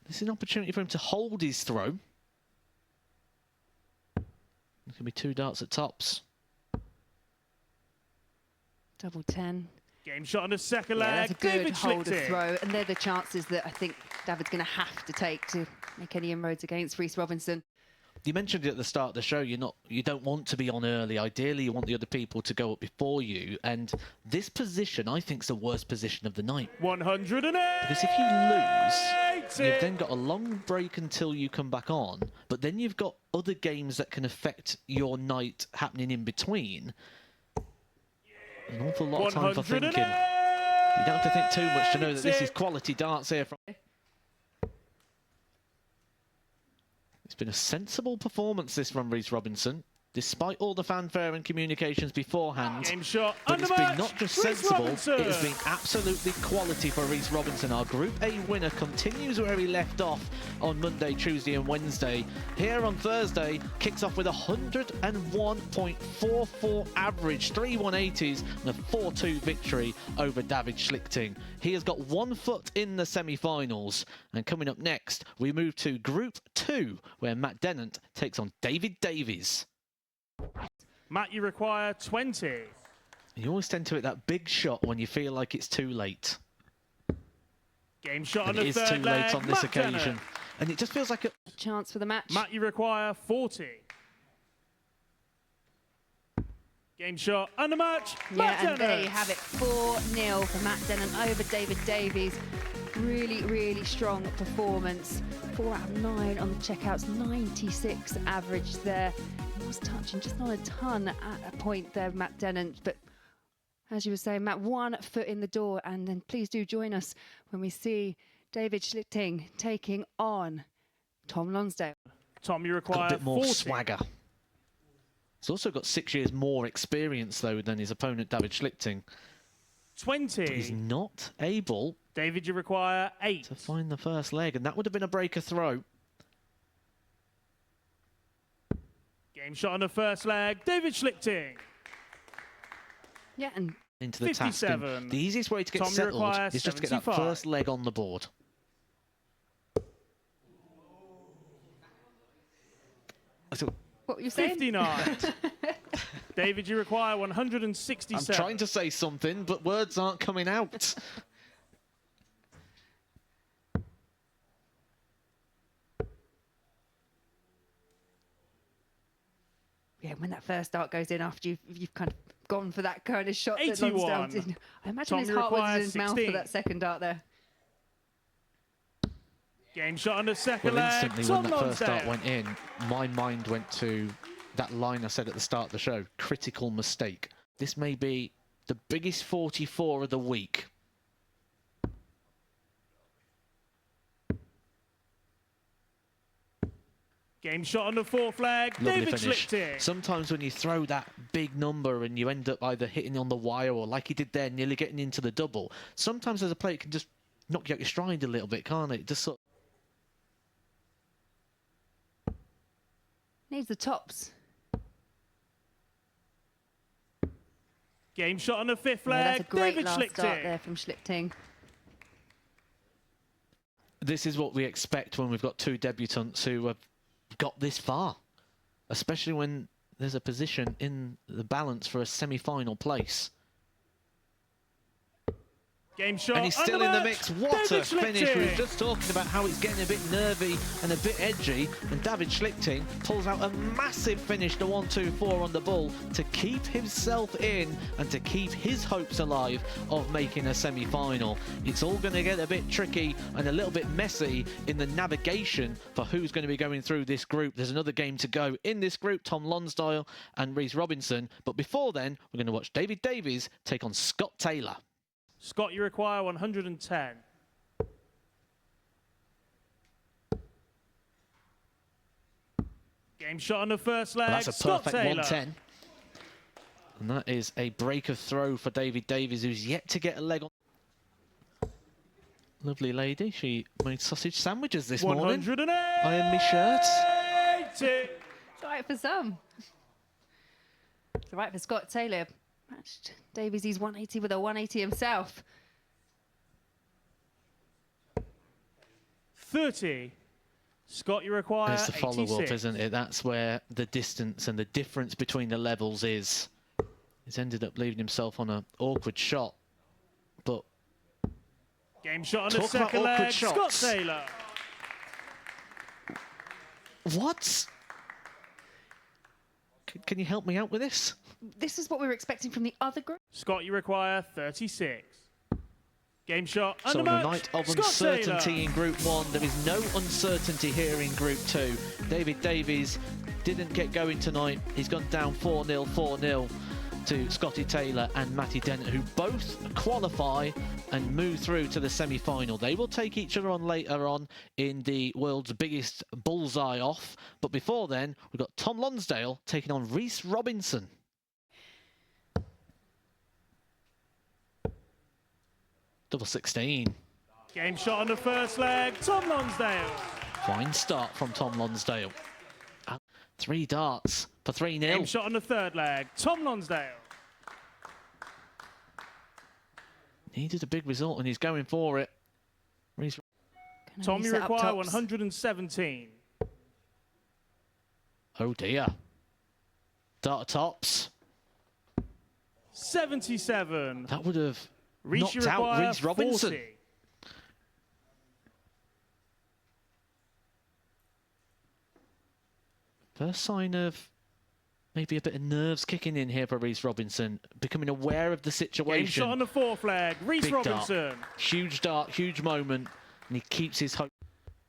This is an opportunity for him to hold his throw. There can be 2 darts at tops. Double 10. Game shot on the second Yeah, leg. that's a good David hold of Schlicking. throw, and they're the chances that I think David's going to have to take to make any inroads against Reece Robinson. You mentioned it at the start of the show, you don't want to be on early. Ideally, you want the other people to go up before you. And this position, I think, is the worst position of the night. 108. Because if you lose, you've then got a long break until you come back on. But then you've got other games that can affect your night happening in between. An awful lot of time for thinking. You don't have to think too much to know that this is quality darts here. It's been a sensible performance, this from Reece Robinson, despite all the fanfare and communications beforehand. Game shot. But it's been not just sensible, it has been Robinson. absolutely quality for Reece Robinson. Our Group A winner continues where he left off on Monday, Tuesday and Wednesday. Here on Thursday, kicks off with a 101.44 average, 3 180s and a 4-2 victory over Davies Schlicking. He has got 1 foot in the semi-finals. And coming up next, we move to Group 2, where Matt Denn takes on Davies. Matt, you require 20. You always tend to hit that big shot when you feel like it's too late. Game shot on And the it is third too leg. late on this Matt occasion. Denn. And it just feels like a Chance for the match. Matt, you require 40. Game shot and the match. Yeah, Matt and there Denn. you have it. 4-0 for Matt Denn over David Davies. Really, really strong performance. 4 out of 9 on the checkouts, 96 average there. He was touching just not a ton at a point there, Matt Denn. But as you were saying, Matt, 1 foot in the door. And then please do join us when we see David Schlicking taking on Tom Lonsdale. Tom, you got require a bit more 40. swagger. He's also got 6 years more experience, though, than his opponent, David Schlicking. 20. But he's not able David, you require 8. to find the first leg, and that would have been a breaker throw. Game shot on the first leg. David Schlicking. Yeah, and Into the task. 57. And the easiest way to get Tom, you settled require is just to get that 75. first leg on the board. So, what were you saying? 59. David, you require 167. I'm trying to say something, but words aren't coming out. Yeah, when that first dart goes in after you've kind of gone for that kind of shot that 81. Lonsdale did. I imagine Tom, his you heart was require in his mouth 16. for that second dart there. Game shot on the second Well, leg. instantly Tom when that first dart Lonsdale. went in, my mind went to that line I said at the start of the show, critical mistake. This may be the biggest 44 of the week. Game shot on the fourth leg. Lovely David finish. Schlicking. Sometimes when you throw that big number and you end up either hitting on the wire or like he did there, nearly getting into the double, sometimes as a player it can just knock you out your stride a little bit, can't it? Just sort of Needs the tops. Game shot on the fifth Yeah, leg. that's a great David last dart Schlicking. there from Schlicking. this is what we expect when we've got 2 debutants who have got this far, especially when there's a position in the balance for a semi-final place. Game shot. And he's still in the mix. What David a finish. We were Schlicking. just talking about how it's getting a bit nervy and a bit edgy. And David Schlicking pulls out a massive finish, the 1-2-4 on the ball, to keep himself in and to keep his hopes alive of making a semi-final. It's all going to get a bit tricky and a little bit messy in the navigation for who's going to be going through this group. There's another game to go in this group, Tom Lonsdale and Reece Robinson. But before then, we're going to watch David Davies take on Scott Taylor. Scott, you require 110. Game shot on the first leg. Well, that's a Scott perfect Taylor. 110. And that is a break of throw for David Davies, who's yet to get a leg on. Lovely lady. She made sausage sandwiches this morning. 108. Ironed me shirt. It's all right for some. It's all right for Scott Taylor. Matched Davies' 180 with a 180 himself. 30. Scott, you require It's the 86. follow-up, isn't it? That's where the distance and the difference between the levels is. He's ended up leaving himself on an awkward shot. But Game shot on the talk about second awkward leg. Scott shots. Taylor. What? Can you help me out with this? This is what we were expecting from the other group. Scott, you require 36. Game shot So under on the match. night of Scott uncertainty Taylor. in Group 1, there is no uncertainty here in Group 2. David Davies didn't get going tonight. He's gone down 4-0, 4-0 to Scotty Taylor and Matty Denn, who both qualify and move through to the semi-final. They will take each other on later on in the world's biggest bullseye off. But before then, we've got Tom Lonsdale taking on Reece Robinson. Double 16. Game shot on the first leg. Tom Lonsdale. Fine start from Tom Lonsdale. 3 darts for 3-0. Game shot on the third leg. Tom Lonsdale. Needed a big result and he's going for it. Reece. Tom, you set up require tops. 117. Oh dear. Dart tops. 77. That would have Reece, you knocked out require Reece Robinson. 40. First sign of maybe a bit of nerves kicking in here for Reece Robinson, becoming aware of the Game situation. shot on the fourth leg. Reece Big Robinson. dart, huge moment, and he keeps his hope.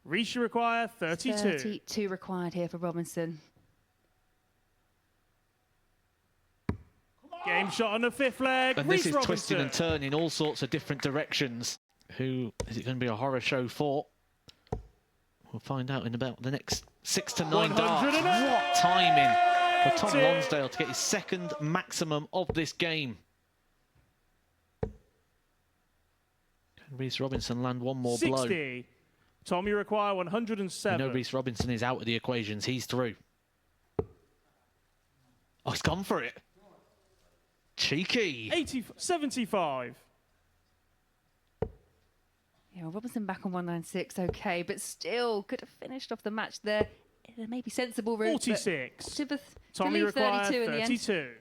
Reece, you require 32. 32 required here for Robinson. Game shot on the fifth leg. And Reece this is Robinson. twisting and turning all sorts of different directions. Who is it going to be a horror show for? We'll find out in about the next 6 to 9 darts. 108. What timing for Tom Lonsdale to get his second maximum of this game. Can Reece Robinson land one more 60. blow? Tom, you require We 107. know Reece Robinson is out of the equations. He's through. Oh, he's gone for it. Cheeky. 75. Yeah, well, Robinson back on 196, okay, but still could have finished off the match there. There may be sensible route. 46. To Tom, you leave require 32 in the end. 32.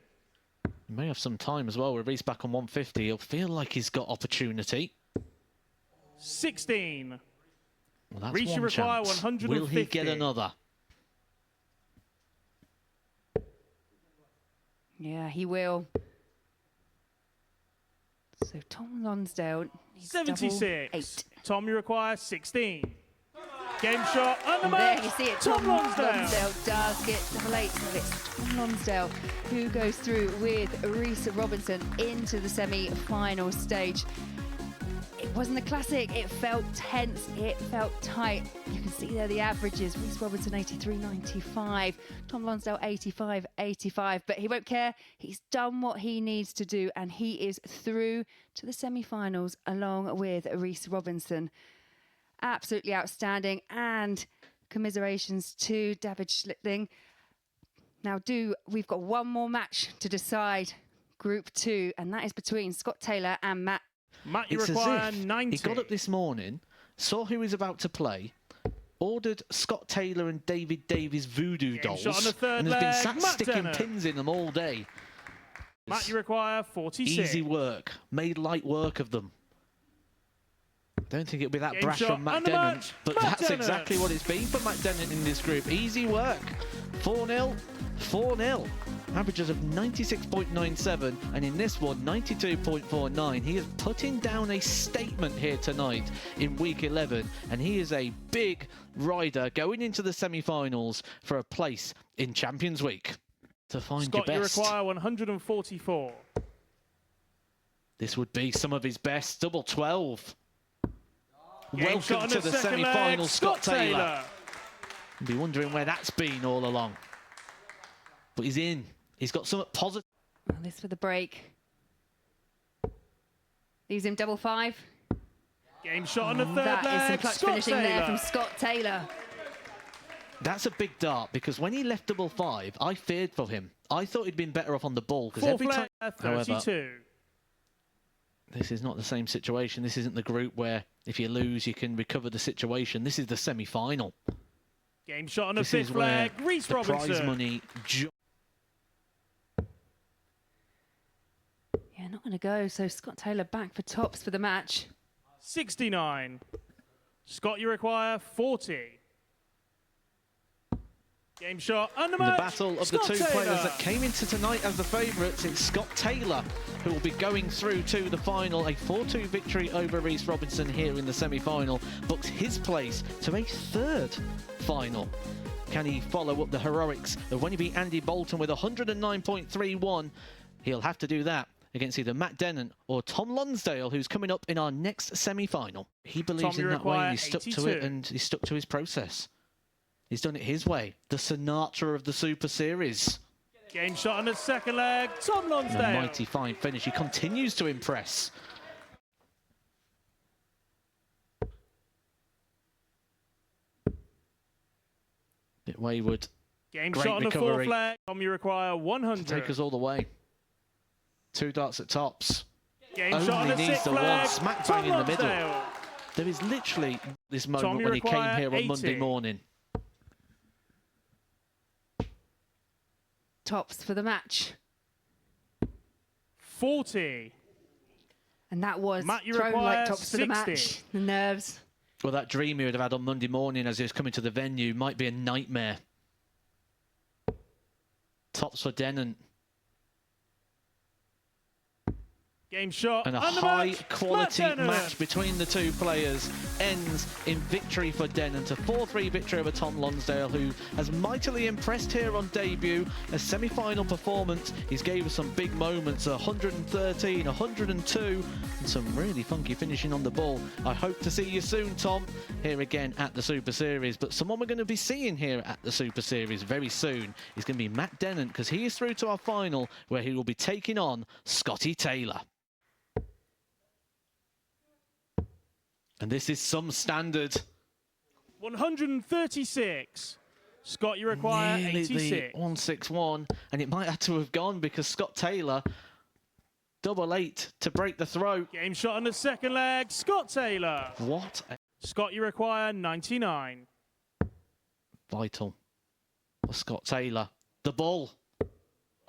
He may have some time as well with Reece back on 150. He'll feel like he's got opportunity. 16. Well, that's Reece, you one require chance. 150. Will he get another? Yeah, he will. So Tom Lonsdale needs 76. 8. Tom, you require 16. Game shot under And there you match. see it. Tom Lonsdale. does get double 8. So it's Tom Lonsdale who goes through with Reece Robinson into the semi-final stage. It wasn't a classic. It felt tense. It felt tight. You can see there the averages. Reece Robinson 83.95. Tom Lonsdale 85.85. But he won't care. He's done what he needs to do, and he is through to the semi-finals along with Reece Robinson. Absolutely outstanding, and commiserations to Davies Schlicking. Now, we've got one more match to decide Group 2, and that is between Scott Taylor and Matt. Matt, you It's require as if 90. he got up this morning, saw who he was about to play, ordered Scott Taylor and David Davies voodoo dolls, shot on the third and has been leg, sat Matt sticking Denman. pins in them all day. Matt, you require 46. Easy work, made light work of them. I don't think it'll be that Game brash shot from Matt and the Denman, match, but Matt that's Denman. exactly what it's been for Matt Denman in this group. Easy work. 4-0, 4-0. Averages of 96.97, and in this one, 92.49. He is putting down a statement here tonight in week 11, and he is a big rider going into the semi-finals for a place in Champions Week. To find Scott, your you best. require 144. This would be some of his best. Double 12. Game shot Welcome on to the second leg, semi-final, Scott Taylor. Taylor. You'll be wondering where that's been all along. But he's in. He's got something positive. Well, this for the break. Leaves him double 5. Game shot on the third That is some leg. clutch Scott finishing Taylor. there from Scott Taylor. That's a big dart, because when he left double 5, I feared for him. I thought he'd been better off on the ball, because Fourth every time... leg, However, 32. This is not the same situation. This isn't the group where if you lose, you can recover the situation. This is the semi-final. Game shot on the This fifth is where flag. Reece the prize Robinson. money. Yeah, not going to go. So Scott Taylor back for tops for the match. 69. Scott, you require 40. Game shot and the In the match. battle of Scott the two Taylor. players that came into tonight as the favourites, it's Scott Taylor who will be going through to the final. A 4-2 victory over Reece Robinson here in the semi-final books his place to a third final. Can he follow up the heroics of when he beat Andy Bolton with 109.31? He'll have to do that against either Matt Denn or Tom Lonsdale, who's coming up in our next semi-final. He believes Tom, in that way and require he's stuck to 82. it and he's stuck to his process. He's done it his way. The Sinatra of the Super Series. Game shot on the second leg. Tom And a Lonsdale. mighty fine finish. He continues to impress. Bit wayward. Game Great shot on the fourth recovery. flag. Tom, you require 100. Take us all the way. 2 darts at tops. Game shot on Only the needs sixth the one flag. smack Tom bang in the middle. Lonsdale. There is literally this Tom, moment you when he came require here on 80. Monday morning. Tops for the match. 40. And that was Matt, you thrown require like tops for the 60. match. The nerves. Well, that dream he would have had on Monday morning as he was coming to the venue might be a nightmare. Tops for Denn. Game shot And a and the high-quality Matt Denn. match between the two players ends in victory for Denn to 4-3 victory over Tom Lonsdale, who has mightily impressed here on debut. A semi-final performance. He's gave us some big moments, 113, 102, and some really funky finishing on the ball. I hope to see you soon, Tom, here again at the Super Series. But someone we're going to be seeing here at the Super Series very soon is going to be Matt Denn, because he is through to our final, where he will be taking on Scotty Taylor. And this is some standard. 136. Scott, you require Nearly 86. the 161, and it might have to have gone because Scott Taylor, double 8 to break the throat. Game shot on the second leg. Scott Taylor. What a Scott, you require 99. vital for Scott Taylor. The ball.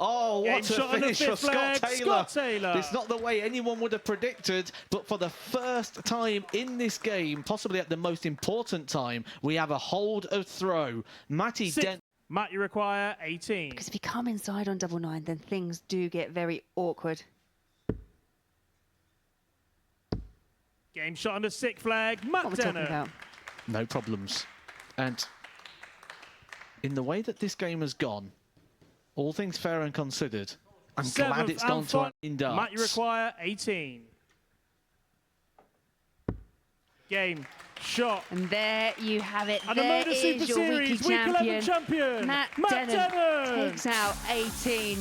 Oh, Game what a shot on the finish for fifth Scott leg. Taylor. Scott Taylor. It's not the way anyone would have predicted, but for the first time in this game, possibly at the most important time, we have a hold of throw. Matty Denn. Matt, you require 18. Because if you come inside on double 9, then things do get very awkward. Game shot on the sixth flag. Matt What we're talking Denn. about. No problems. And in the way that this game has gone, all things fair and considered, I'm glad Seventh it's gone and to final. in darts. Matt, you require 18. Game shot. And there you have it. And the There Motor Super is your Series weekly Week 11 champion. champion, Matt Denn. Denn takes out 18,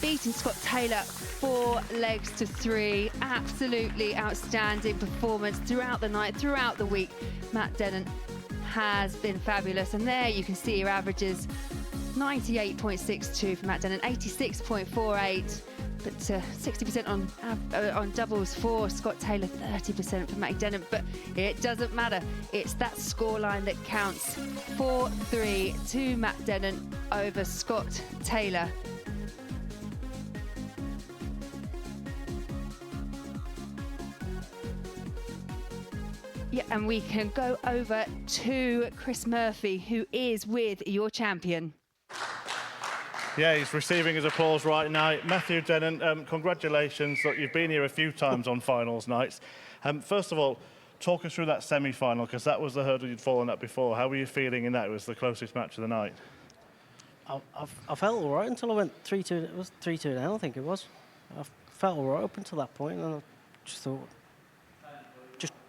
beating Scott Taylor 4 legs to 3. Absolutely outstanding performance throughout the night, throughout the week. Matt Denn has been fabulous, and there you can see your averages. 98.62 for Matt Denn, 86.48, but 60% on doubles for Scott Taylor, 30% for Matt Denn. But it doesn't matter. It's that scoreline that counts. 4-3 to Matt Denn over Scott Taylor. Yeah, and we can go over to Chris Murphy, who is with your champion. Yeah, he's receiving his applause right now. Matthew Denn, congratulations. Look, you've been here a few times on finals nights. First of all, talk us through that semi-final, because that was the hurdle you'd fallen at before. How were you feeling in that? It was the closest match of the night. I felt all right until I went 3-2. It was 3-2 down, I think it was. I felt all right up until that point, and I just thought,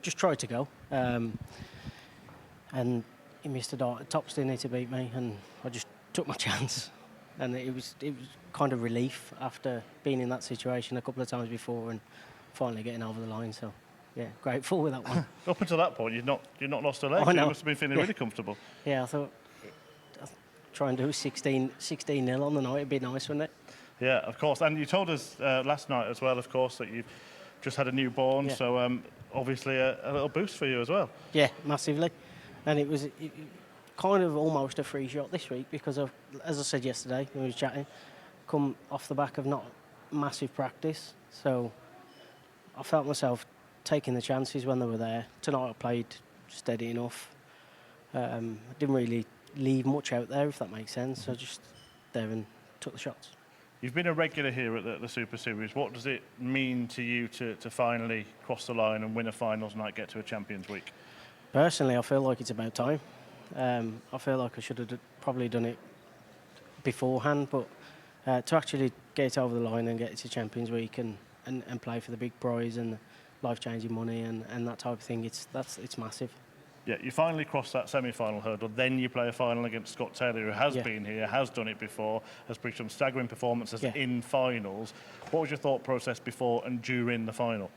just try to go. And he missed a dart. Tops didn't need to beat me, and I just took my chance. And it was kind of relief after being in that situation a couple of times before and finally getting over the line. So, yeah, grateful with that one. Up until that point, you'd not lost a leg. I know. You must have been feeling really comfortable. Yeah, I thought I'd try and do 16-0 on the night. It'd be nice, wouldn't it? Yeah, of course. And you told us last night as well, of course, that you've just had a newborn, Yeah. so obviously a little boost for you as well. Yeah, massively. And it was kind of almost a free shot this week because of, as I said yesterday when we were chatting, come off the back of not massive practice. So I felt myself taking the chances when they were there. Tonight I played steady enough. I didn't really leave much out there, if that makes sense. I just there and took the shots. You've been a regular here at the Super Series. What does it mean to you to finally cross the line and win a finals night, get to a Champions Week? Personally, I feel like it's about time. I feel like I should have probably done it beforehand, but to actually get it over the line and get it to Champions Week and play for the big prize and life-changing money and that type of thing, it's massive. Yeah, you finally cross that semi-final hurdle, then you play a final against Scott Taylor, who has been here, has done it before, has produced some staggering performances in finals. What was your thought process before and during the final?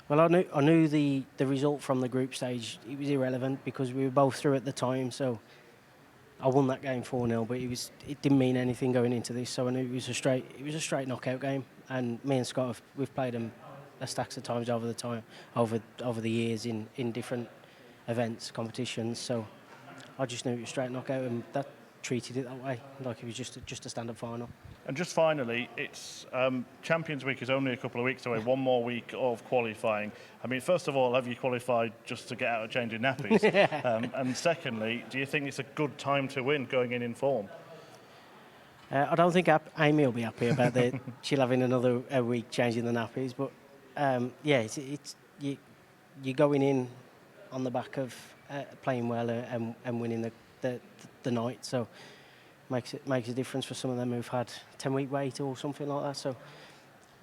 Well, I knew the result from the group stage. It was irrelevant because we were both through at the time. So I won that game 4-0, but it didn't mean anything going into this. So I knew it was a straight knockout game. And me and Scott we've played them a stacks of times over the years in different events, competitions. So I just knew it was straight knockout, and that treated it that way, like it was just a stand-up final. And just finally, it's Champions Week is only a couple of weeks away, one more week of qualifying. I mean, first of all, have you qualified just to get out of changing nappies? And secondly, do you think it's a good time to win going in form? I don't think Amy will be happy about that. She'll having another week changing the nappies, but yeah, you're going in on the back of playing well and winning the night, so makes a difference for some of them who've had 10-week wait or something like that. So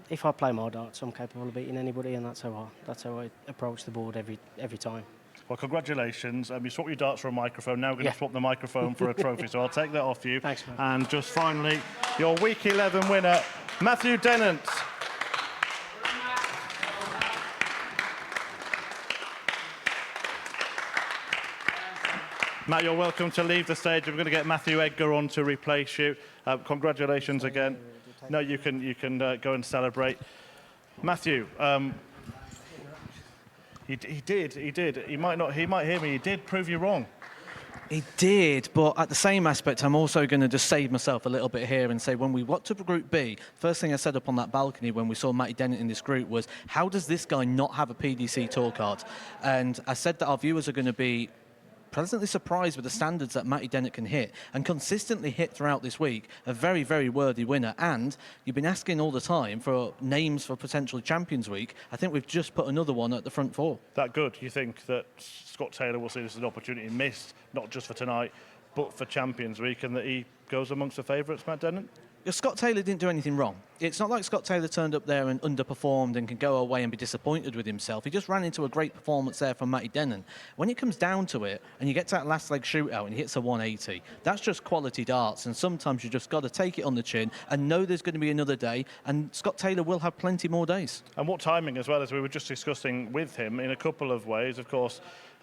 if I play more darts, I'm capable of beating anybody, and that's how I approach the board every time. Well, congratulations. You swapped your darts for a microphone. Now we're going to swap the microphone for a trophy, so I'll take that off you. Thanks, man. And just finally, your Week 11 winner, Matthew Dennant. Matt, you're welcome to leave the stage. We're going to get Matthew Edgar on to replace you. Congratulations again. No, you can go and celebrate. Matthew, he did. He might hear me. He did prove you wrong. He did, but at the same aspect, I'm also going to just save myself a little bit here and say when we got to Group B, first thing I said up on that balcony when we saw Matty Dennant in this group was, how does this guy not have a PDC tour card? And I said that our viewers are going to be pleasantly surprised with the standards that Matty Dennant can hit and consistently hit throughout this week. A very, very worthy winner. And you've been asking all the time for names for potential Champions Week. I think we've just put another one at the front four. That good? You think that Scott Taylor will see this as an opportunity missed, not just for tonight, but for Champions Week, and that he goes amongst the favourites, Matt Dennant? Scott Taylor didn't do anything wrong. It's not like Scott Taylor turned up there and underperformed and can go away and be disappointed with himself. He just ran into a great performance there from Matty Dennant. When it comes down to it, and you get to that last leg shootout and he hits a 180, that's just quality darts, and sometimes you just got to take it on the chin and know there's going to be another day, and Scott Taylor will have plenty more days. And what timing as well, as we were just discussing with him in a couple of ways. Of course,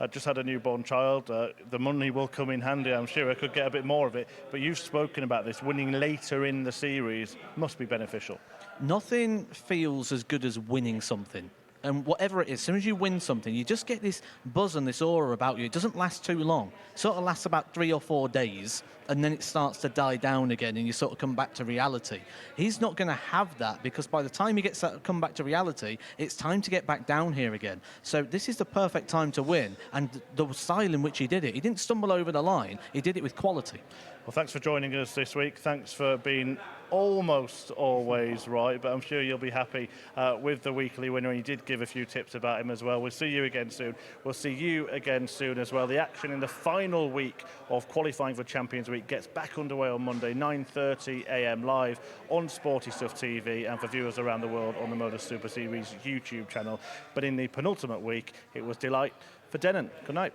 just had a newborn child. The money will come in handy, I'm sure. I could get a bit more of it. But you've spoken about this. Winning later in the series must be beneficial. Nothing feels as good as winning something. And whatever it is, as soon as you win something, you just get this buzz and this aura about you. It doesn't last too long. It sort of lasts about 3 or 4 days, and then it starts to die down again, and you sort of come back to reality. He's not going to have that, because by the time he gets come back to reality, it's time to get back down here again. So this is the perfect time to win, and the style in which he did it, he didn't stumble over the line. He did it with quality. Well, thanks for joining us this week. Thanks for being almost always right, but I'm sure you'll be happy with the weekly winner. And you did give a few tips about him as well. We'll see you again soon. We'll see you again soon as well. The action in the final week of qualifying for Champions Week gets back underway on Monday, 9:30 a.m. live on Sporty Stuff TV, and for viewers around the world on the Motor Super Series YouTube channel. But in the penultimate week, it was delight for Dennant. Good night.